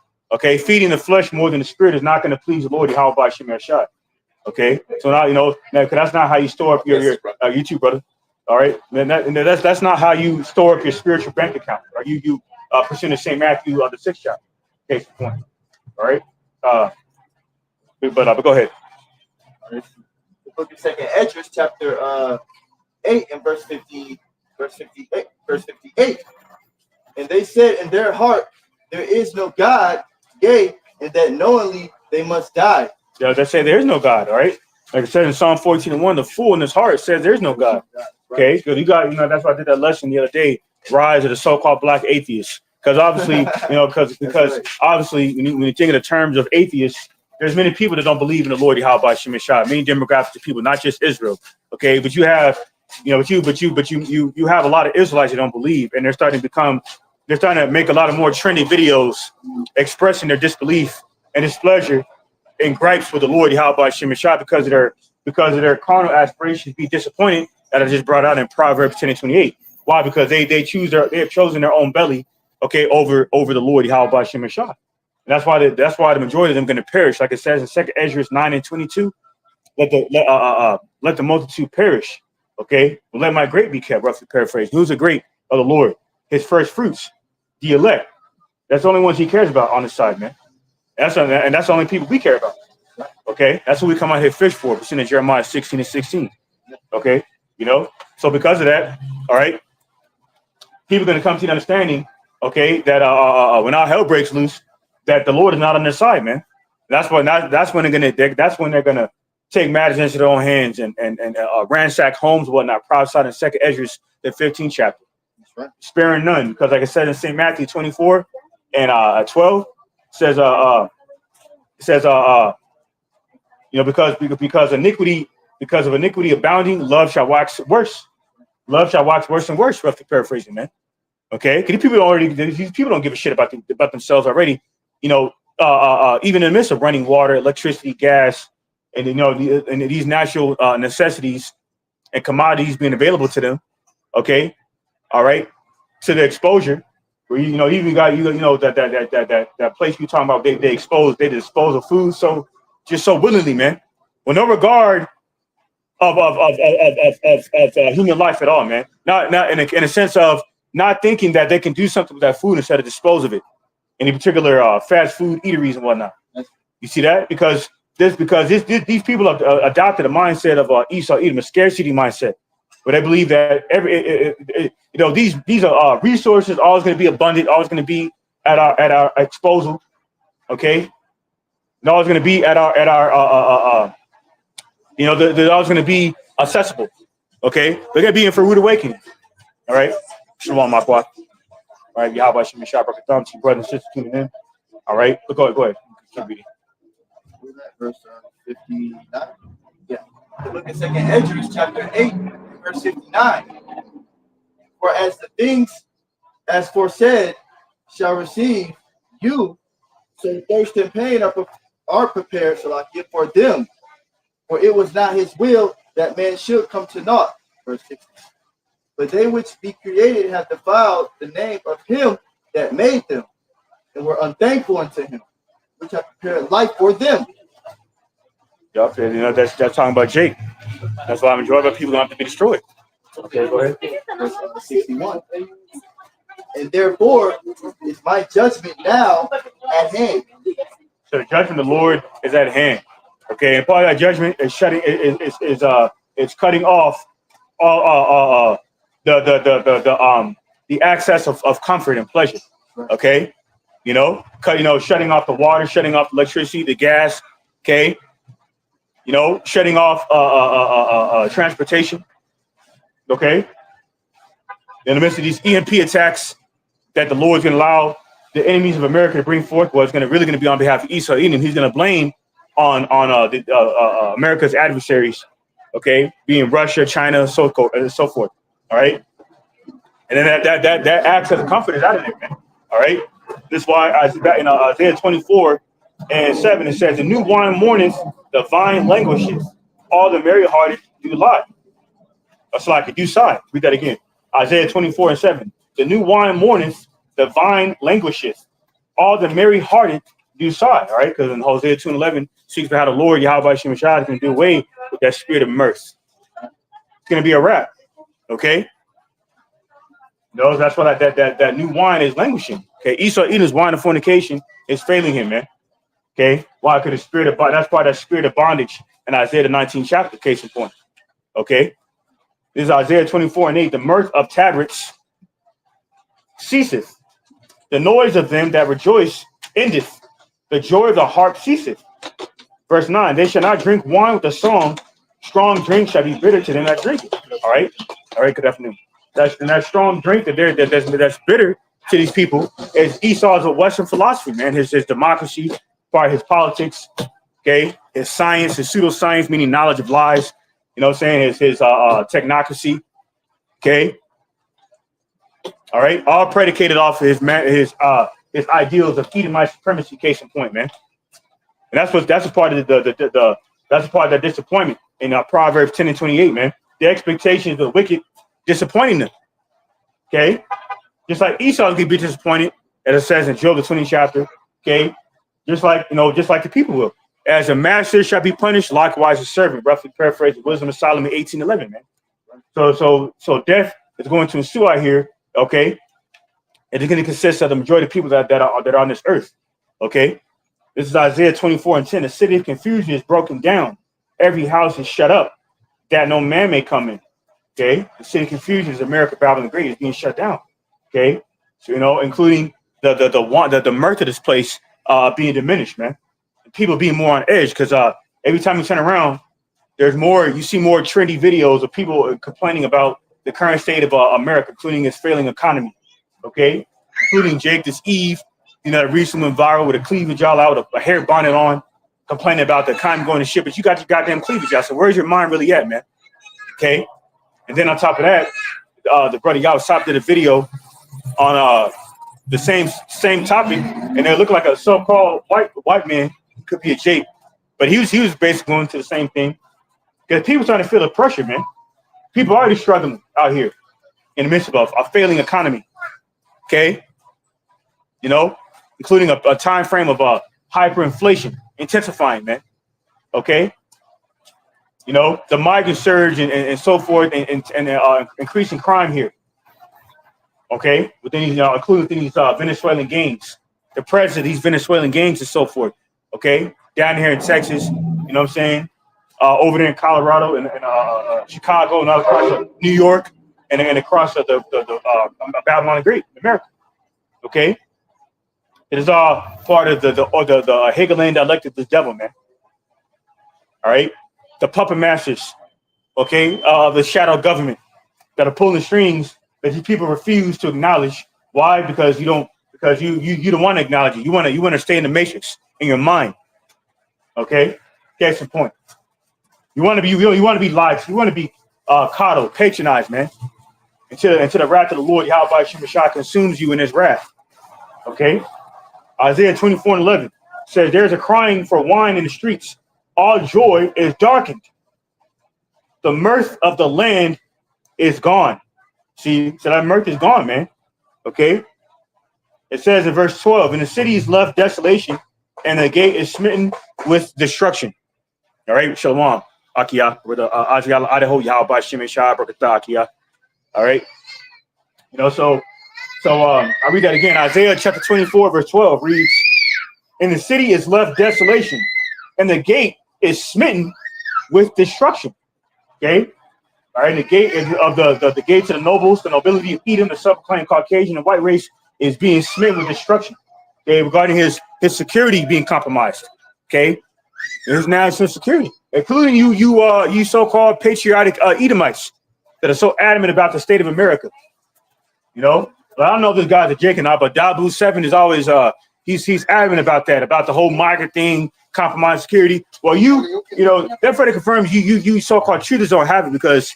feeding the flesh more than the spirit is not going to please the Lord. How about Shemir Shai? Okay, so now you know, because that's not how you store up your YouTube, brother. All right, and that's not how you store up your spiritual bank account. Right, you pursue the Saint Matthew the 6th chapter. Case in point. All right, but go ahead. The book of Second Esdras, chapter 8 and verse 58. And they said in their heart, there is no God, yea, and that knowingly they must die. Yeah, they say there is no God. All right, like I said in Psalm 14:1, the fool in his heart says there is no God. Okay, because you got, you know, that's why I did that lesson the other day. Rise of the so-called black atheists, because obviously, you know, because obviously, when you think of the terms of atheists, there's many people that don't believe in the Lord Yahweh Shemir Shai, many demographics of people, not just Israel. Okay, but you have, you know, but you have a lot of Israelites that don't believe, and they're starting to make a lot of more trendy videos expressing their disbelief and displeasure and gripes with the Lord Yahweh Shemir Shai because of their carnal aspirations be disappointed that I just brought out in Proverbs 10 and 28. Why? Because they have chosen their own belly, okay, over the Lord Yahweh Shemir Shai. And that's why the majority of them going to perish, like it says in 2 Esdras 9 and 22. Let the multitude perish, okay? But let my grape be kept, roughly paraphrased. Who's the grape of the Lord? His first fruits, the elect. That's the only ones He cares about on His side, man. And that's the only people we care about. Okay, that's what we come out here fish for. We're seeing in Jeremiah 16 and 16. Okay, you know. So because of that, all right, people are going to come to the understanding, okay, that when our hell breaks loose, that the Lord is not on their side, man. That's when they're gonna take matters into their own hands and ransack homes, and whatnot. Prophesied in 2 Esdras, the 15th chapter. That's right. Sparing none, because like I said in St. Matthew 24 and 12 says you know, because of iniquity abounding, love shall wax worse. Love shall wax worse and worse. Roughly paraphrasing, man. Okay, because these people don't give a shit about themselves already. You know, even in the midst of running water, electricity, gas, and you know, these natural necessities and commodities being available to them. Okay, all right, to the exposure, where you know, even got that place you talking about, they dispose of food so willingly, man, with no regard of human life at all, man. Not in a sense of not thinking that they can do something with that food instead of dispose of it. Any particular fast food eateries and whatnot. You see that? Because these people have adopted a mindset of Esau Edom, a scarcity mindset, where they believe that these are resources always going to be abundant, always going to be at our disposal. Okay, and always going to be at our they're always going to be accessible. Okay, they're going to be in for a rude awakening. All right, Shalom, my boy. All right, Yahweh Shemir Shai, broken thumbs, you brothers and sisters tuning in. All right, go ahead. Keep reading. Verse 59. Yeah. Look at 2 Esdras, chapter 8, verse 59. For as the things as foresaid shall receive you, so thirst and pain are prepared, for them. For it was not His will that man should come to naught. Verse 60. But they which be created have defiled the name of Him that made them, and were unthankful unto Him, which have prepared life for them. Yup, you know, that's talking about Jake. That's why I'm enjoying that people don't have to be destroyed. Okay, go ahead. Verse 61. And therefore is my judgment now at hand. So the judgment of the Lord is at hand. Okay, and part of that judgment is cutting off all the access of comfort and pleasure. Okay, shutting off the water, shutting off electricity, the gas. Okay, shutting off transportation. Okay, in the midst of these EMP attacks that the Lord's going to allow the enemies of America to bring forth, was really going to be on behalf of Esau Edom. He's going to blame on America's adversaries, okay, being Russia, China, so forth. All right, and then that acts as a comfort is out of there, man. All right, this is why in Isaiah 24:7 it says, "The new wine mourneth, the vine languishes, all the merry-hearted do lie." That's like a do sigh. Read that again. Isaiah 24:7. "The new wine mourneth, the vine languisheth, all the merry-hearted do sigh." All right, because in Hosea 2:11 speaks about how the Lord Yahweh Shem Shai is going to do away with that spirit of mirth. It's going to be a wrap. Okay. No, that's why that new wine is languishing. Okay, Esau Edom's wine of fornication is failing him, man. Okay, why? Because the spirit of that's why that spirit of bondage in Isaiah the 19th chapter, case in point. Okay, this is Isaiah 24:8. "The mirth of tabrets ceaseth, the noise of them that rejoice endeth, the joy of the harp ceaseth." Verse 9, "They shall not drink wine with a song, strong drink shall be bitter to them that drink it." All right, good afternoon. That strong drink that's bitter to these people is Esau's Western philosophy, man. His democracy, part of his politics, okay, his science, his pseudoscience, meaning knowledge of lies. You know what I'm saying? His technocracy, okay. All right, all predicated off of his ideals of Edomite supremacy, case in point, man. And that's a part of that's a part of that disappointment in Proverbs 10:28, man. The expectations of the wicked disappointing them. Okay, just like Esau could be disappointed, as it says in Job the 20th chapter. Okay, just like the people will. "As a master shall be punished, likewise a servant." Roughly paraphrase the wisdom of Solomon 18:11, man. So death is going to ensue out here. Okay, and it's going to consist of the majority of people that are on this earth. Okay, this is Isaiah 24:10. "The city of confusion is broken down; every house is shut up, that no man may come in." Okay, the city of confusion is America, Babylon the Great, is being shut down. Okay, so including the mirth of this place being diminished, man. People being more on edge because every time you turn around, you see more trendy videos of people complaining about the current state of America, including its failing economy. Okay, including Jake this Eve, that recently went viral with a cleavage all out, a hair bonnet on, complaining about the economy going to shit, but you got your goddamn cleavage out. So where's your mind really at, man? Okay. And then on top of that, the brother Yawasop did a video on the same topic, and they look like a so-called white man. Could be a Jake, but he was basically going to the same thing because people trying to feel the pressure, man. People already struggling out here in the midst of a failing economy. Okay, including a time frame of hyperinflation intensifying, man. Okay. The migrant surge and so forth, and increasing crime here. Okay, within these, including within these Venezuelan gangs, the presence of these Venezuelan gangs and so forth. Okay, down here in Texas, you know what I'm saying? Over there in Colorado and Chicago and all across New York and across the Babylon the Great, America. Okay, it is all part of the Hegelian dialectic of the devil, man. All right. The puppet masters, okay, the shadow government that are pulling strings that these people refuse to acknowledge. Why? Because you don't want to acknowledge it. You want to stay in the matrix in your mind. Okay, that's the point. You want to be lied to. You want to be coddled, patronized, man. Until the wrath of the Lord Yahweh Shem Shai consumes you in His wrath. Okay, Isaiah 24:11 says, "There's a crying for wine in the streets. All joy is darkened. The mirth of the land is gone." See, so that mirth is gone, man. Okay. It says in verse 12, "And the city is left desolation, and the gate is smitten with destruction." All right, Shalom, Akia, with Adriana Idaho, Yahweh Shimei Shai, Brakata, Akia. All right. So I read that again. Isaiah chapter 24, verse 12 reads, "And the city is left desolation, and the gate is smitten with destruction." Okay. All right. The gate of the gates of the nobles, the nobility of Edom, the self-proclaimed Caucasian and white race is being smitten with destruction. Okay. Regarding his security being compromised. Okay. His national security, including you so-called patriotic Edomites that are so adamant about the state of America. You know, but I don't know if this guy's a Jake or not, but Dabu 7 is always he's adamant about that, about the whole migrant thing, compromised security. Well, you know, that further confirms you so-called cheaters don't have it because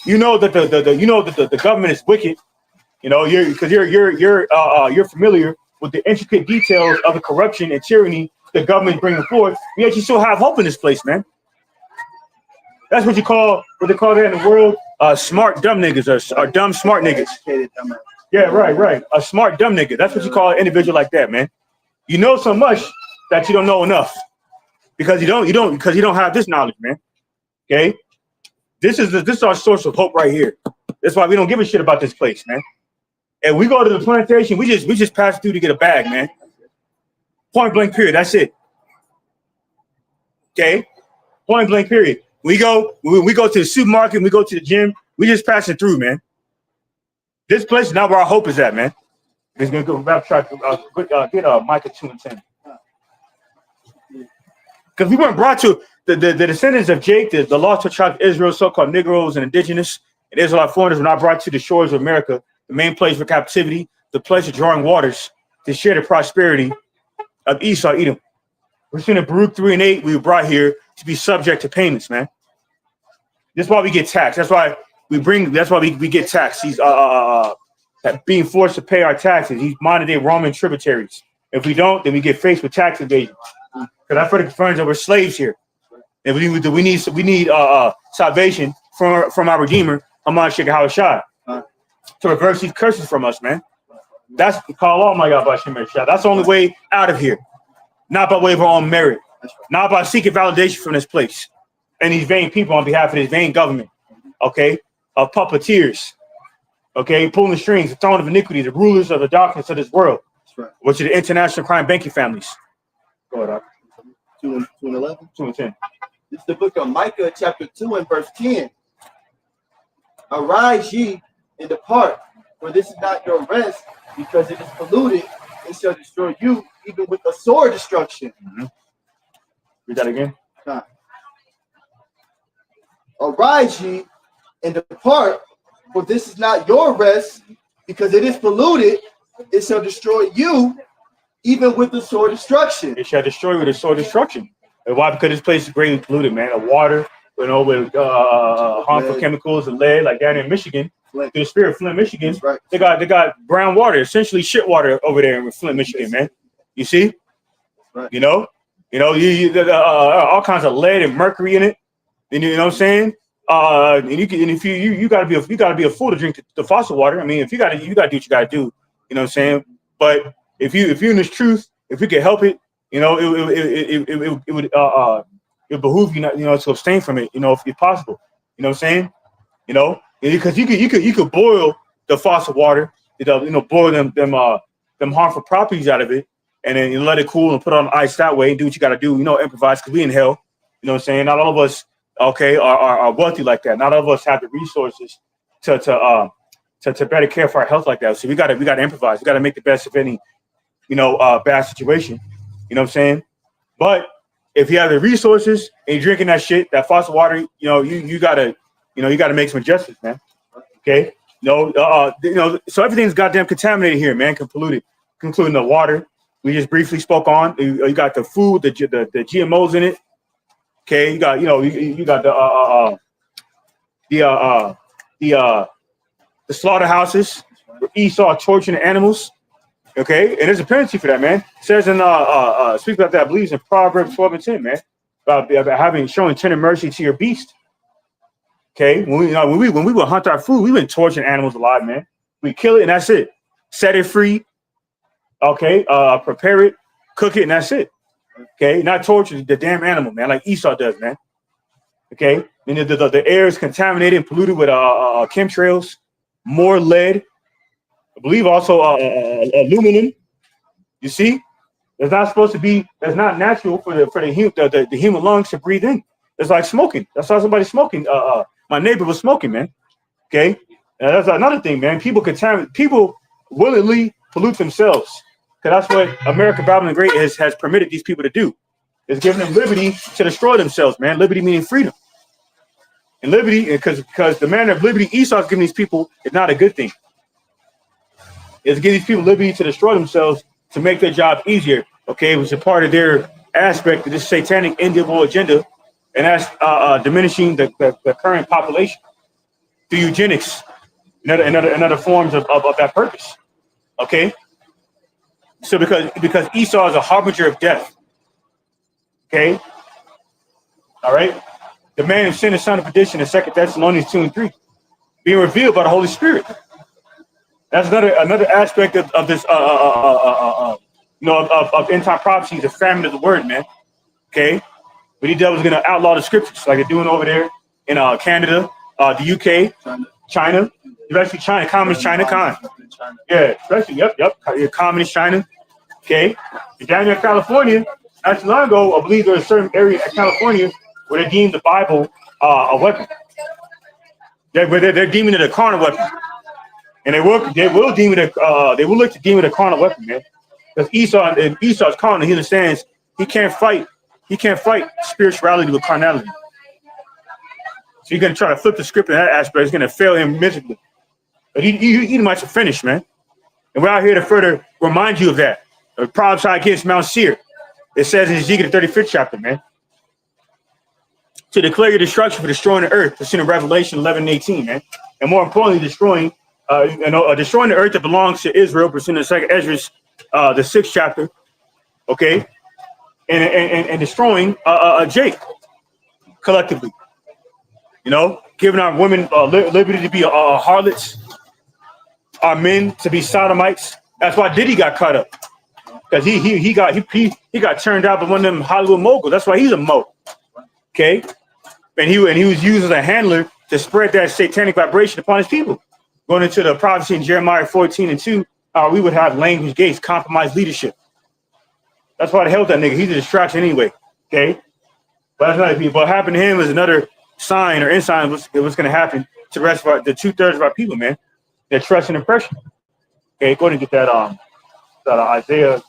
you know that the government is wicked. You know, you're familiar with the intricate details of the corruption and tyranny the government bringing forth. Yet you still have hope in this place, man. That's what they call that in the world. Smart dumb niggas or dumb smart niggas. Yeah, right. A smart dumb nigga. That's what you call an individual like that, man. You know so much that you don't know enough because you don't have this knowledge, man. Okay, this is our source of hope right here. That's why we don't give a shit about this place, man. And we go to the plantation, we just pass through to get a bag, man. Point blank period. That's it. Okay, point blank period. We go to the supermarket, we go to the gym, we just pass it through, man. This place is not where our hope is at, man. It's gonna go back try to get Micah 2 and 10. Because we weren't brought to the descendants of Jake, the lost tribe of Israel, so-called Negroes and indigenous and Israelite foreigners were not brought to the shores of America, the main place for captivity, the place of drawing waters, to share the prosperity of Esau, Edom. We're seeing in Baruch 3 and 8, we were brought here to be subject to payments, man. That's why we get taxed. That's why we get taxed. These being forced to pay our taxes. These modern day Roman tributaries. If we don't, then we get faced with tax evasion. Because that further confirms that we're slaves here. And we need salvation from our Redeemer, Haman Sheikh Hawashai, to reverse these curses from us, man. That's the call. Oh my God, that's the only way out of here. Not by way of our own merit. Not by seeking validation from this place and these vain people on behalf of this vain government. Okay, of puppeteers. Okay, pulling the strings, the throne of iniquity, the rulers of the darkness of this world, which are the international crime banking families. Go ahead, 2 and 11. 2 and 10. This is the book of Micah, chapter 2 and verse 10. Arise ye and depart, for this is not your rest, because it is polluted, and shall destroy you, even with a sword destruction. Read that again. Arise ye and depart, for this is not your rest, because it is polluted, it shall destroy you, even with the sword destruction. It shall destroy you with the sword destruction. And why? Because this place is greatly polluted, man. The water, you know, with harmful chemicals and lead, like down in Michigan, to the spirit of Flint, Michigan. Right. They got brown water, essentially shit water over there in Flint, Michigan, man. You see? Right. You know, all kinds of lead and mercury in it. You know what I'm saying? And if you gotta be a fool to drink the faucet water. I mean, if you gotta do what you gotta do. You know what I'm saying? But if you're in this truth, if we can help it, you know, it would behoove you not, you know, to abstain from it. You know, if possible. You know what I'm saying? You know, because you could boil the faucet water, you know, boil them harmful properties out of it, and then you let it cool and put it on ice that way and do what you got to do. You know, improvise because we in hell. You know what I'm saying? Not all of us, okay, are wealthy like that. Not all of us have the resources to better care for our health like that. So we got to improvise. We got to make the best of any, you know, bad situation. You know what I'm saying? But if you have the resources and you're drinking that shit, that faucet water, you know, you gotta make some adjustments, man. Okay? You know, so everything's goddamn contaminated here, man, polluted, including the water we just briefly spoke on. You got the food, the GMOs in it. Okay, you got, you know, you got the slaughterhouses where Esau torturing animals. Okay, and there's a penalty for that, man. It says in speak about that, I believe, in Proverbs 12 and 10, man, about showing tender mercy to your beast. Okay, when we would hunt our food, we wouldn't torture animals alive, man. We kill it and that's it. Set it free. Okay, prepare it, cook it, and that's it. Okay, not torture the damn animal, man, like Esau does, man. Okay, and the air is contaminated and polluted with chemtrails, more lead. I believe also aluminum. You see, it's not supposed to be. That's not natural for the human lungs to breathe in. It's like smoking. That's why somebody's smoking. My neighbor was smoking, man. Okay, and that's another thing, man. People willingly pollute themselves. Because that's what America, Babylon the Great has permitted these people to do. It's giving them liberty to destroy themselves, man. Liberty meaning freedom. And liberty, because the manner of liberty Esau is giving these people is not a good thing. It's giving these people liberty to destroy themselves to make their job easier. Okay, which is a part of their aspect of this satanic enviable agenda, and that's diminishing the current population through eugenics and other forms of that purpose. Okay, so because Esau is a harbinger of death. Okay, all right. The man who sinned is son of perdition in 2 Thessalonians 2:3, being revealed by the Holy Spirit. That's another aspect of this of end time prophecy, the famine of the word, man. Okay, but these devils gonna outlaw the scriptures like they're doing over there in Canada, the UK, China, especially China, communist China, yeah, especially yep, communist China. Okay, and down here in California, not too long ago, I believe there's a certain area in California where they deemed the Bible a weapon. They're deeming it a carnal weapon, and they will deem it they will look to deem it a carnal weapon, man. Because Esau's carnal, he understands he can't fight spirituality with carnality. So you're gonna try to flip the script in that aspect. It's gonna fail him miserably. But he might have finished, man. And we're out here to further remind you of that. The prophesy against Mount Seir. It says in Ezekiel the 35th chapter, man. To declare your destruction for destroying the earth. It's in Revelation 11:18, man. And more importantly, destroying the earth that belongs to Israel, pursuing the second Ezra, the 6th chapter, okay, and destroying Jake collectively. You know, giving our women liberty to be harlots, our men to be sodomites. That's why Diddy got caught up, because he got turned out by one of them Hollywood moguls. That's why he's a mogul. Okay, and he was used as a handler to spread that satanic vibration upon his people. Going into the prophecy in Jeremiah 14:2, we would have language gates, compromised leadership. That's why they held that nigga. He's a distraction anyway. Okay, but that's another people. What happened to him is another sign or insign of what's going to happen to the rest of the 2/3 of our people, man. Their trust and impression. Okay, go ahead and get that Isaiah, I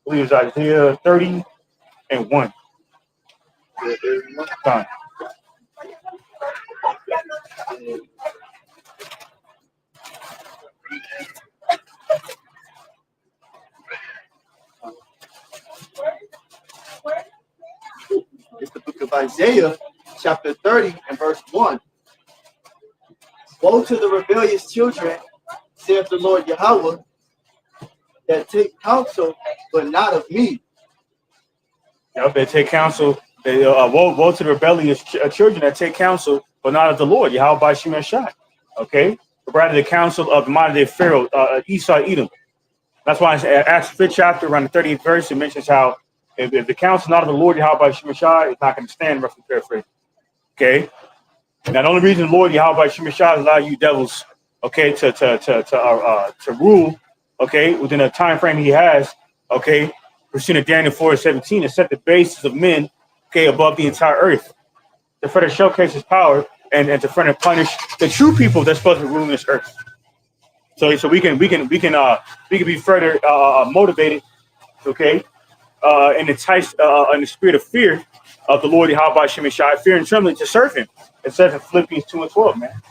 believe it's Isaiah 30:1. Time. It's the book of Isaiah, chapter 30 and verse 1. Woe to the rebellious children, saith the Lord Yahweh, that take counsel, but not of me. Yep, they take counsel. Woe to the rebellious children that take counsel, but not of the Lord, Yahweh by Shemeshai. Okay, but rather the counsel of the modern day Pharaoh, Esau, Edom. That's why in Acts 5th chapter, around the 30th verse, it mentions how if the counsel not of the Lord, Yahweh by Shemeshai, it's not going to stand, roughly paraphrase. Okay. Now, the only reason the Lord Yahweh by Shemeshai allow you devils, okay, to rule, okay, within a time frame he has, okay, pursuing Daniel 4:17, to set the basis of men, okay, above the entire earth, to further showcase his power and to further punish the true people that's supposed to be ruling this earth. So we can be further motivated, okay, and enticed in the spirit of fear of the Lord Yahweh by Shemeshai, fear and trembling to serve him. It says in Philippians 2:12, man.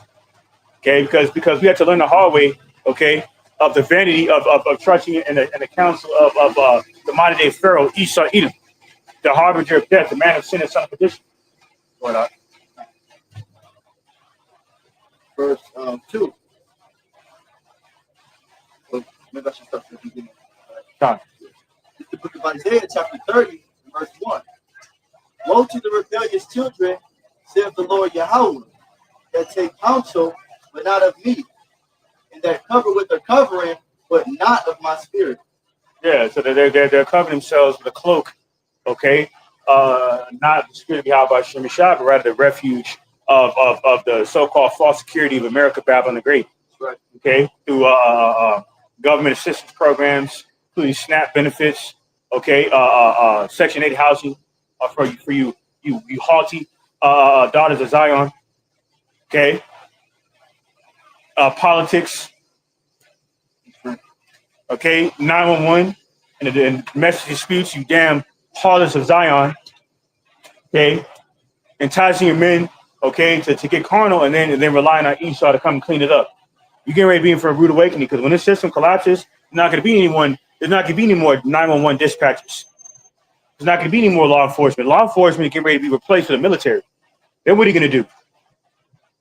Okay, because we had to learn the hard way, okay, of the vanity of trusting in the counsel of the modern day Pharaoh, Esau, Edom, the harbinger of death, the man of sin and son of perdition. What up? Verse 2. Well, maybe I should start from the beginning. Time. It's the book of Isaiah, chapter 30, verse 1. Woe to the rebellious children, saith the Lord Yahweh, that take counsel, but not of me, and that cover with a covering, but not of my spirit. Yeah, so they're covering themselves with a cloak, okay, not the spirit of Yahweh by Shemeshai, but rather the refuge of the so-called false security of America, Babylon the Great. Right. Okay, through government assistance programs, including SNAP benefits, okay, Section 8 housing for you haughty daughters of Zion, okay, politics, okay, 911 and domestic disputes, you damn harlots of Zion, okay, enticing your men, okay, to get carnal and then relying on Esau to come and clean it up. You're getting ready to be in for a rude awakening because when this system collapses, there's not going to be anyone. There's not going to be any more 911 dispatchers. There's not going to be any more law enforcement. Law enforcement is getting ready to be replaced with the military. Then what are you going to do?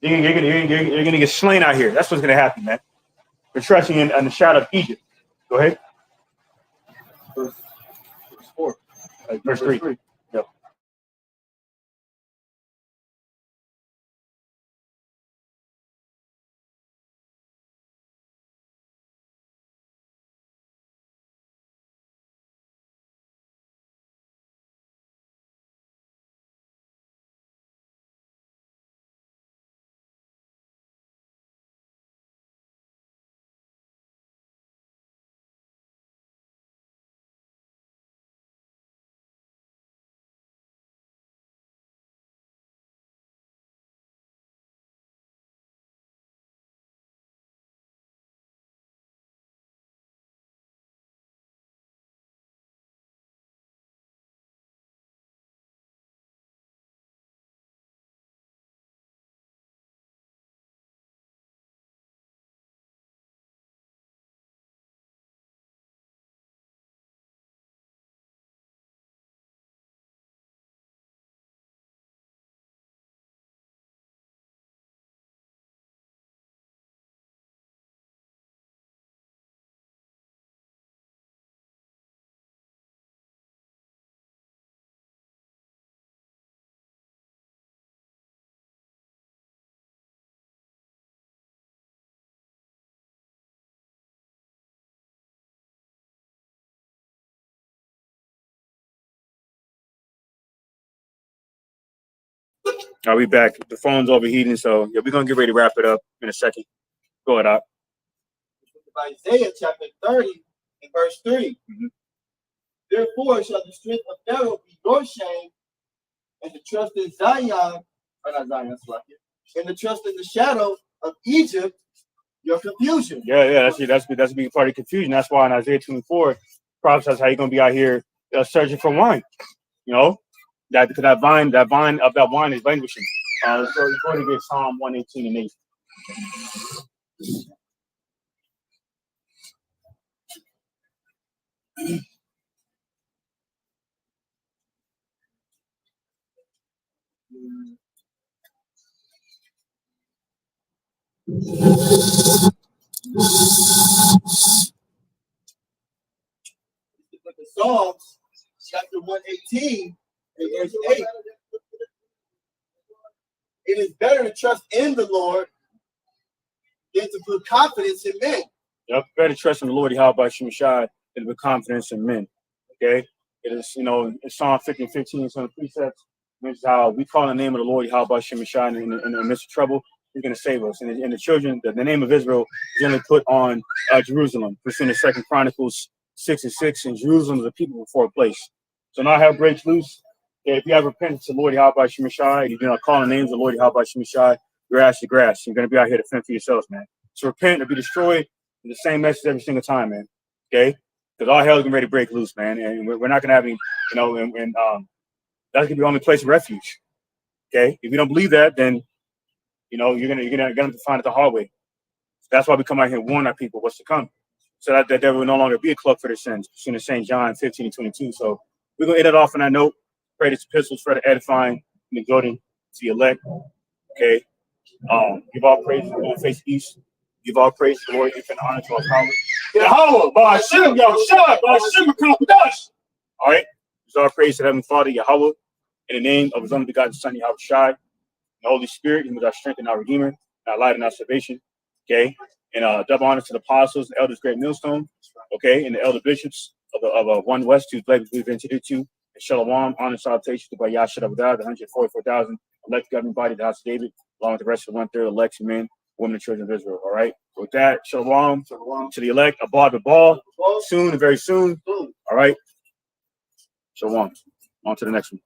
You're going to get slain out here. That's what's going to happen, man. We're trusting in the shadow of Egypt. Go ahead. Verse 4. Verse 3. Yep. Are we back? The phone's overheating, so yeah, we're gonna get ready to wrap it up in a second. Go ahead, Doc. Isaiah chapter 30 and verse 3. Mhm. Therefore shall the strength of Pharaoh be your shame, and the trust in Zion, or not Zion, that's like it, and the trust in the shadow of Egypt, your confusion. Yeah, that's a big part of confusion. That's why in Isaiah 24, prophesies how you're gonna be out here searching for wine. You know, because that vine of that wine is languishing. Let's go to get Psalm 118 and 8. The Psalms chapter 118 and verse 8. It is better to trust in the Lord than to put confidence in men. Yep, better trust in the Lord, Yahweh Shemashai, than with confidence in men. Okay, it is, in Psalm 50 and 15, some of the precepts mentions how we call the name of the Lord, Yahweh Shemashai, in the midst of trouble, He's going to save us. And the children, the name of Israel is only put on Jerusalem. We're seeing the 2 Chronicles 6 and 6, and Jerusalem is a people before a place. So now hell breaks loose. If you have repentance to the Lord, Yahweh Shemashai, and you do not call the names of the Lord, Yahweh Shemashai, your ass to grass. You're going to be out here to fend for yourselves, man. So repent or be destroyed. The same message every single time, man. Okay, because all hell is getting ready to break loose, man, and we're not gonna have any, and that's gonna be the only place of refuge. Okay, if you don't believe that, then you're gonna have to find it the hard way. So that's why we come out here and warn our people what's to come, so that there will no longer be a cloak for their sins. Seen in St. John 15 and 22. So we're gonna end it off on that note. Pray this epistles for the edifying and the goading to the elect. Okay, give all praise to the face east. Give all praise to the Lord, and honor to our power. Yahweh, by Hashem, Yahushua, by Hashem, Kadosh. All right. Give all praise to Heavenly Father, Yahweh, in the name of His only begotten Son, Yahushua, and the Holy Spirit, who is our strength and our Redeemer, and our light and our salvation. Okay. And double honor to the apostles, the elders, great millstone. Okay. And the elder bishops of One West, whose labors we've entered into. And Shalom, honor, salutation to Bayashah of God, the 144,000 elect governing body, the house of David, along with the rest of the 1/3 election men, women, and children of Israel. All right. With that, shalom to the elect, abad ball, soon and very soon. All right. Shalom. On to the next one.